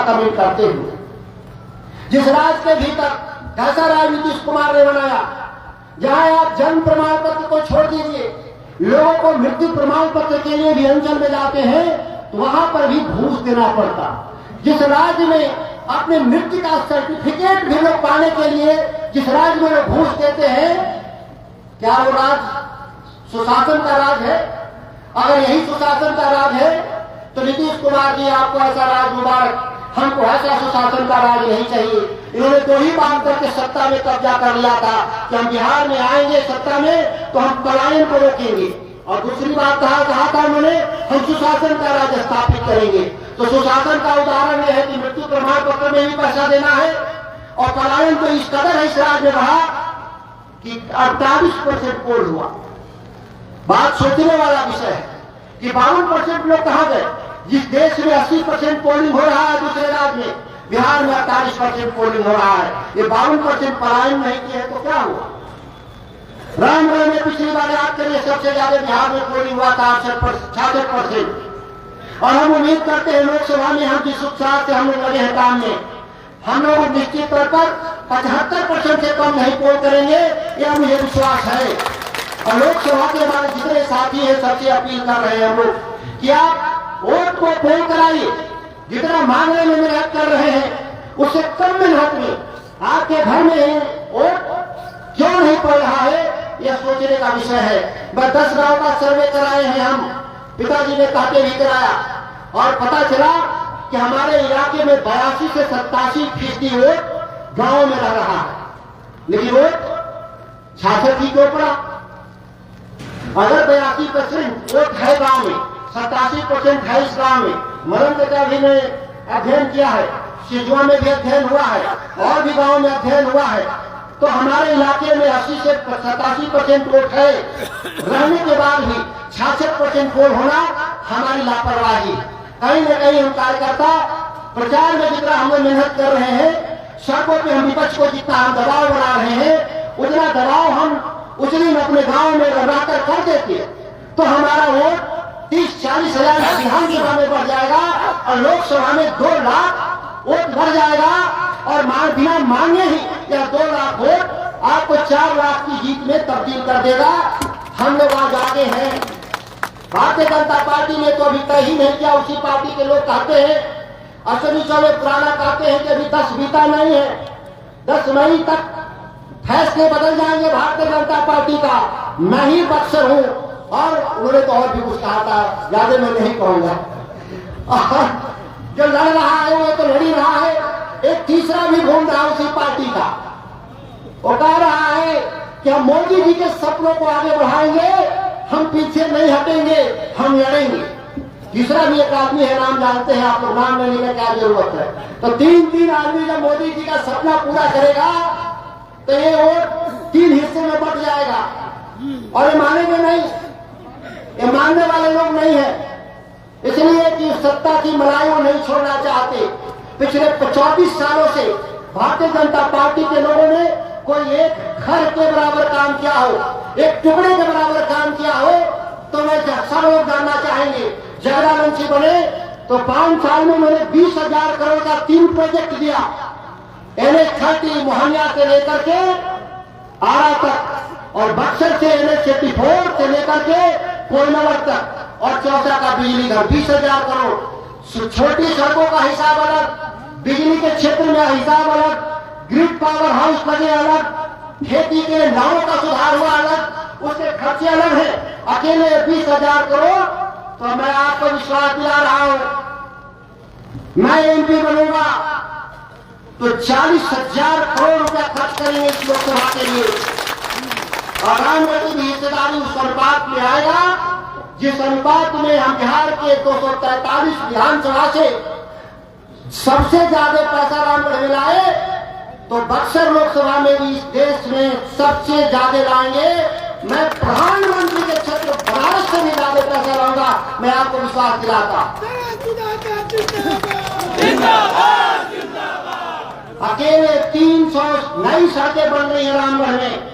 Comment करते हुए, जिस राज्य के भीतर कैसा राज नीतीश कुमार ने बनाया, जहां आप जन्म प्रमाण पत्र को छोड़ दीजिए, लोगों को मृत्यु प्रमाण पत्र के लिए भी अंचल में जाते हैं तो वहां पर भी घूस देना पड़ता। जिस राज्य में अपने मृत्यु का सर्टिफिकेट भी लोग पाने के लिए जिस राज्य में लोग घूस देते हैं, क्या वो राज सुशासन का राज है? अगर यही सुशासन का राज है तो नीतीश कुमार जी, आपको ऐसा राज मुबारक, हमको ऐसा सुशासन का राज नहीं चाहिए। इन्होंने दो ही बात करके सत्ता में कब्जा कर लिया था कि हम बिहार में आएंगे सत्ता में तो हम पलायन को रोकेंगे, और दूसरी बात कहा था उन्होंने, हम सुशासन का राज स्थापित करेंगे। तो सुशासन का उदाहरण यह है कि मृत्यु प्रमाण पत्र में भी पैसा देना है, और पलायन तो इस कदर है इस राज्य में रहा कि 48% पोल हुआ। बात सोचने वाला विषय है कि 52% लोग कहां गए? जिस देश में 80% पोलिंग हो रहा है दूसरे राज्य में, बिहार में 48% पोलिंग हो रहा है। ये 52% पलायन नहीं किया है तो क्या हुआ? रामगढ़ में पिछली बार याद करिए, सबसे ज्यादा बिहार में पोलिंग हुआ था 66%। और हम उम्मीद करते हैं लोकसभा में हम जिस उत्साह से हम लोग लगे हैं काम में, हम लोग निश्चित तौर पर 75% से कम नहीं पोल करेंगे, यह मुझे विश्वास है। और लोकसभा के हमारे जितने साथी हैं सबसे अपील कर रहे हैं हम लोग कि आप वोट को पोल कराइए। जितना मांगने में मेहनत कर रहे हैं उससे कम मेहनत में आपके घर में वोट क्यों नहीं पड़ रहा है, यह सोचने का विषय है। मैं 10 गांव का सर्वे कराए हैं, हम पिताजी ने काटे भी कराया, और पता चला कि हमारे इलाके में 82 से 87% वोट गांव में रह रहा है, लेकिन वोट 66 ही क्यों पड़ा? अगर 82% वोट है गांव में, 87% है इस गांव में, मरण का भी ने अध्ययन किया है, सिजवा में भी अध्ययन हुआ है, और भी गांव में अध्ययन हुआ है, तो हमारे इलाके में 80 से 87% वोट है, रहने के बाद भी 66% वोट होना हमारी लापरवाही। कहीं न कहीं हम कार्यकर्ता प्रचार में जितना हम मेहनत कर रहे हैं, सड़कों पे हम विपक्ष को जितना हम दबाव बना रहे हैं, उतना दबाव हम उस दिन अपने गांव में रहकर कर देते तो हमारा वोट 30-40 हजार विधानसभा में बढ़ जाएगा, और लोकसभा में 2 लाख वोट बढ़ जाएगा, और बिना मांगे ही यह 2 लाख वोट आपको 4 लाख की जीत में तब्दील कर देगा। हम लोग आज आगे हैं। भारतीय जनता पार्टी ने तो अभी तय ही नहीं किया, उसी पार्टी के लोग कहते हैं, अश्विनी चौबे पुराना कहते हैं कि अभी 10 बीता नहीं है, 10 मई तक फैसले बदल जाएंगे भारतीय जनता पार्टी का। मैं ही बक्सर हूं, और उन्होंने तो और भी कुछ कहा था, ज्यादा मैं नहीं कहूंगा। जो लड़ रहा है वो तो लड़ ही रहा है, एक तीसरा भी घूम रहा है उसी पार्टी का, वो कह रहा है कि हम मोदी जी के सपनों को आगे बढ़ाएंगे, हम पीछे नहीं हटेंगे, हम लड़ेंगे। तीसरा भी एक आदमी है, नाम जानते हैं आप लोग, नाम लेने का क्या जरूरत है। तो 3 आदमी जब मोदी जी का सपना पूरा करेगा तो ये वोट 3 हिस्से में बट जाएगा, और ये मानेंगे नहीं, ये मानने वाले लोग नहीं है। इसलिए कि सत्ता की मलाई वो नहीं छोड़ना चाहते। पिछले 24 सालों से भारतीय जनता पार्टी के लोगों ने कोई एक घर के बराबर काम किया हो, एक टुकड़े के बराबर काम किया हो, तो मैं सब लोग जानना चाहेंगे। जगदानंद जी बने तो 5 साल में मैंने 20,000 करोड़ का 3 प्रोजेक्ट दिया, NH30 मोहनिया से लेकर के आरा तक, और बक्सर से NH84 से लेकर के कोयनावर तक, और चौसा का बिजली घर 20,000 करोड़। छोटी सड़कों का हिसाब अलग, बिजली के क्षेत्र में हिसाब अलग, ग्रिड पावर हाउस लगे अलग, खेती के नावों का सुधार हुआ अलग, उसके खर्चे अलग है। अकेले 20,000 करोड़, तो मैं आपको विश्वास दिला रहा हूं, मैं MP बनूंगा तो 40,000 करोड़ रुपया खर्च करेंगे इस लोकसभा के लिए। और रामगढ़ की हिस्सेदारी उस अनुपात में आएगा जिस अनुपात में हम बिहार के 243 विधानसभा से सबसे ज्यादा पैसा रामगढ़ में लाए, तो बक्सर लोकसभा में भी इस देश में सबसे ज्यादा लाएंगे। मैं प्रधानमंत्री के क्षेत्र बनारस से भी ज्यादा पैसा लाऊंगा, मैं आपको विश्वास दिलाता। अकेले 300 नई सड़कें बन रही है रामगढ़ में,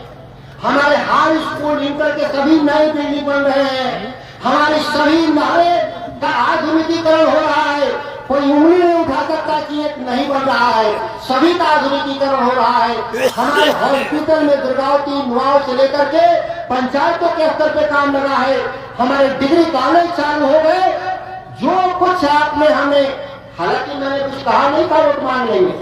हमारे हाई स्कूल इंटर के सभी नए बिल्डिंग बन रहे हैं, हमारी सभी नाले का आधुनिकीकरण हो रहा है, कोई उंगली नहीं उठा सकता कि एक नहीं बन रहा है। सभी का आधुनिकीकरण हो रहा है। हमारे हॉस्पिटल में दुर्गावती नुआव से लेकर के पंचायतों के स्तर पे काम लगा है। हमारे डिग्री कॉलेज चालू हो गए। जो कुछ आपने हमें, हालांकि मैंने कुछ कहा नहीं था वोट मांग लेंगे,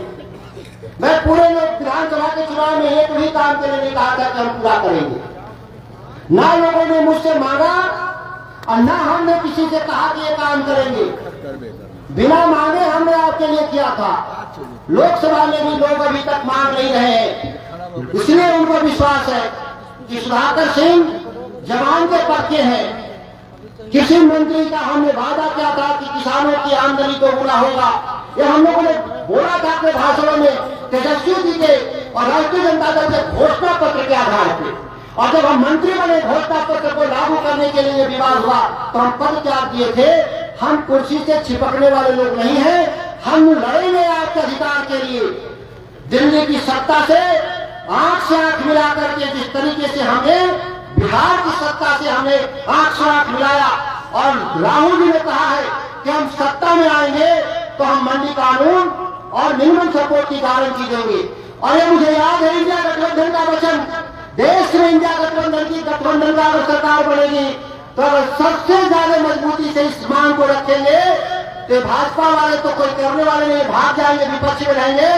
मैं पूरे विधानसभा के चुनाव में एक भी काम के लिए नहीं कहा था कि हम पूरा करेंगे। ना लोगों ने मुझसे मांगा और ना हमने किसी से कहा कि ये काम करेंगे। बिना मांगे हमने आपके लिए किया था। लोकसभा में भी लोग अभी तक मांग नहीं रहे हैं, इसलिए उनको विश्वास है कि सुधाकर सिंह जवान के पक्के हैं। किसी मंत्री का हमने वादा किया था कि किसानों की आमदनी को गुना होगा। ये हम लोगों ने बोला था अपने भाषणों में, तेजस्वी जी के और राष्ट्रीय जनता दल के घोषणा पत्र के आधार पर। और जब हम मंत्री बने, घोषणा पत्र को लागू करने के लिए विवाद हुआ तो हम पद त्याग दिए थे। हम कुर्सी से छिपकने वाले लोग नहीं हैं, हम लड़ेंगे आपके अधिकार के लिए। दिल्ली की सत्ता से आंख से आंख मिला करके जिस तरीके से हमने बिहार की सत्ता से हमने आंख से आंख मिलाया, और राहुल जी ने कहा है कि हम सत्ता में आएंगे तो हम मंडी कानून और मिनिमम सपोर्ट की गारंटी देंगे। और ये मुझे याद है इंडिया गठबंधन का वचन, देश में इंडिया गठबंधन का अगर सरकार बनेगी तो अगर सबसे ज्यादा मजबूती से इस मांग को रखेंगे तो भाजपा वाले तो कोई करने वाले नहीं, भाग जाएंगे, विपक्ष में रहेंगे।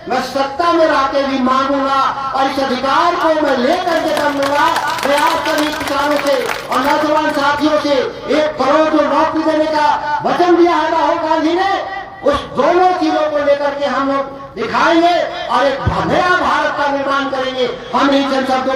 मैं सत्ता में रह के भी मांगूंगा और इस अधिकार को मैं लेकर के कर लूंगा। मैं आज सभी किसानों से और नौजवान साथियों से 1 करोड़ जो नौकरी देने का वचन दिया है राहुल गांधी ने, उस दोनों चीजों को लेकर के हम लोग दिखाएंगे और एक नया भारत का निर्माण करेंगे। हम इन शब्दों